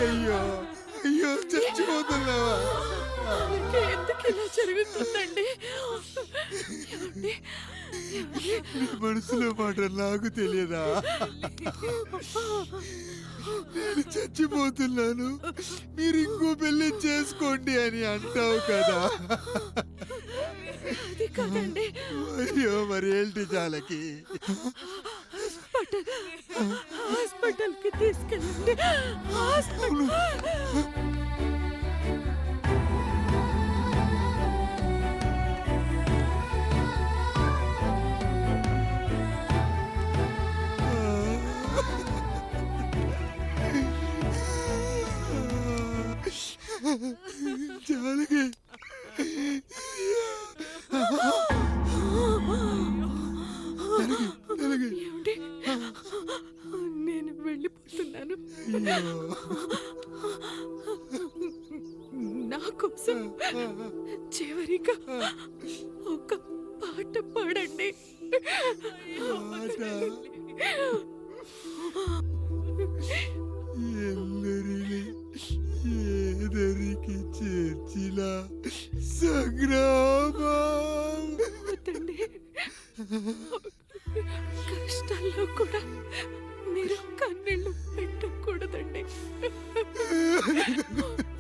అయ్యో అయ్యో చచ్చిపోతున్నావా? ఎందుకు ఇలా జరుగుతుందండి? నీ మనసులో మాట నాకు తెలియదా? నేను చచ్చిపోతున్నాను, మీరు ఇంకో పెళ్లి చేసుకోండి అని అంటావు కదా. అది కాదండి. అయ్యో మరి ఏంటి జానకి? హాస్పిటల్కి తీసుకెళ్ళండి. హాస్పిటల్. జానకి ఏమిటి? నేను వెళ్ళిపోతున్నాను. నా కోసం చివరిగా ఒక పాట పాడండి. ఎల్లరిని ఏదరికి చేర్చిన సంగ్రామం. వద్దండి. కష్టాల్లో కూడా మీరు కన్నీళ్ళు పెట్టకూడదండి.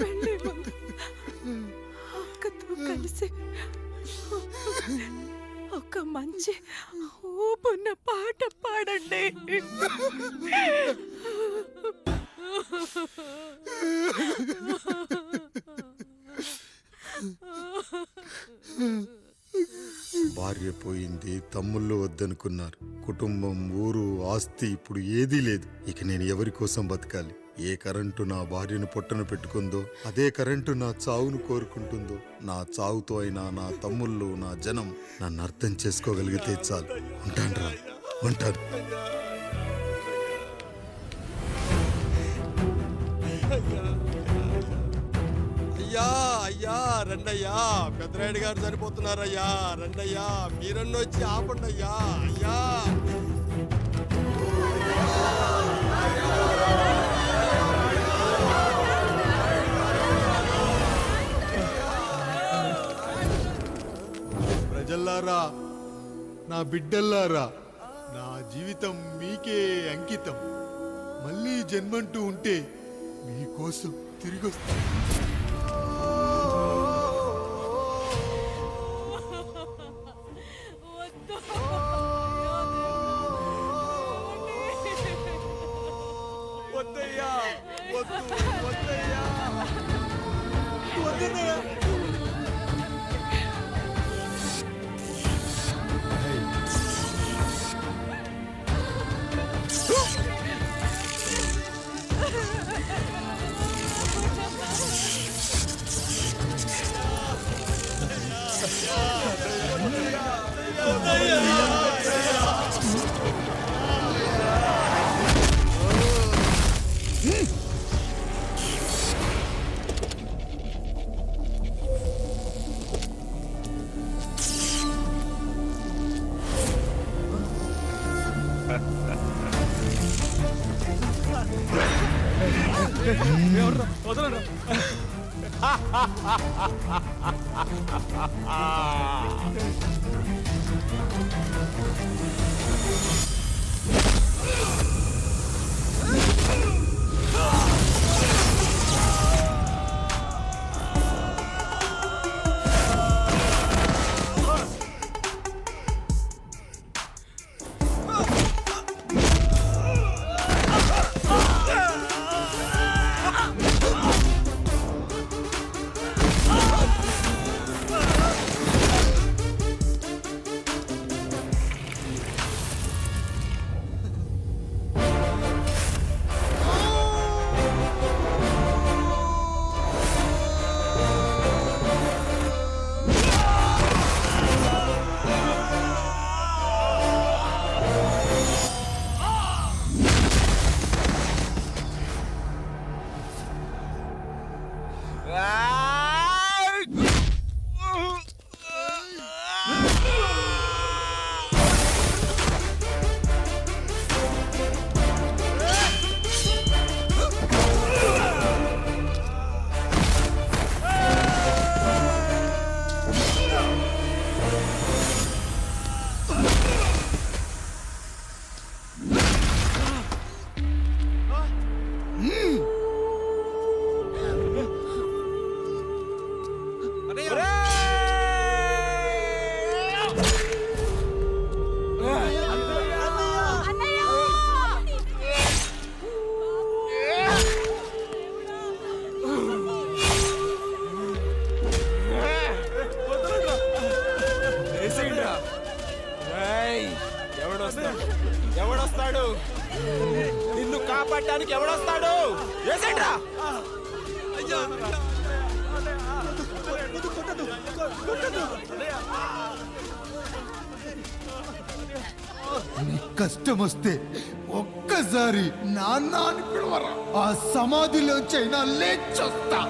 వెళ్ళే ముందు అక్కతో కలిసి ఒక మంచి ఊపున్న పాట పాడండి. భార్య పోయింది, తమ్ముళ్ళు వద్దనుకున్నారు, కుటుంబం, ఊరు, ఆస్తి ఇప్పుడు ఏదీ లేదు. ఇక నేను ఎవరి కోసం బతకాలి? ఏ కరెంటు నా భార్యను పొట్టను పెట్టుకుందో అదే కరెంటు నా చావును కోరుకుంటుందో. నా చావుతో అయినా నా తమ్ముళ్ళు, నా జనం నన్ను అర్థం చేసుకోగలిగితే చాలు. ఉంటాను రా, ఉంటాను. అయ్యా అయ్యా రండయ్యా, పెద్దరాయుడు గారు చనిపోతున్నారయ్యా. రండయ్యా, మీరన్న వచ్చి ఆపండి అయ్యా. అయ్యా ప్రజల్లారా, నా బిడ్డల్లారా, నా జీవితం మీకే అంకితం. మళ్ళీ జన్మంటూ ఉంటే మీకోసం తిరిగొస్తాను. వద్దయ్యా, వద్దు, వద్దయ్యా, వద్దయ్యా. ఎవడొస్తాడు నిన్ను కాపాడటానికి ఎవడొస్తాడు వేసేట్రా కష్టం వస్తే ఒక్కసారి నాన్న అని పిలవరా, ఆ సమాధిలోంచైనా లేచొస్తా.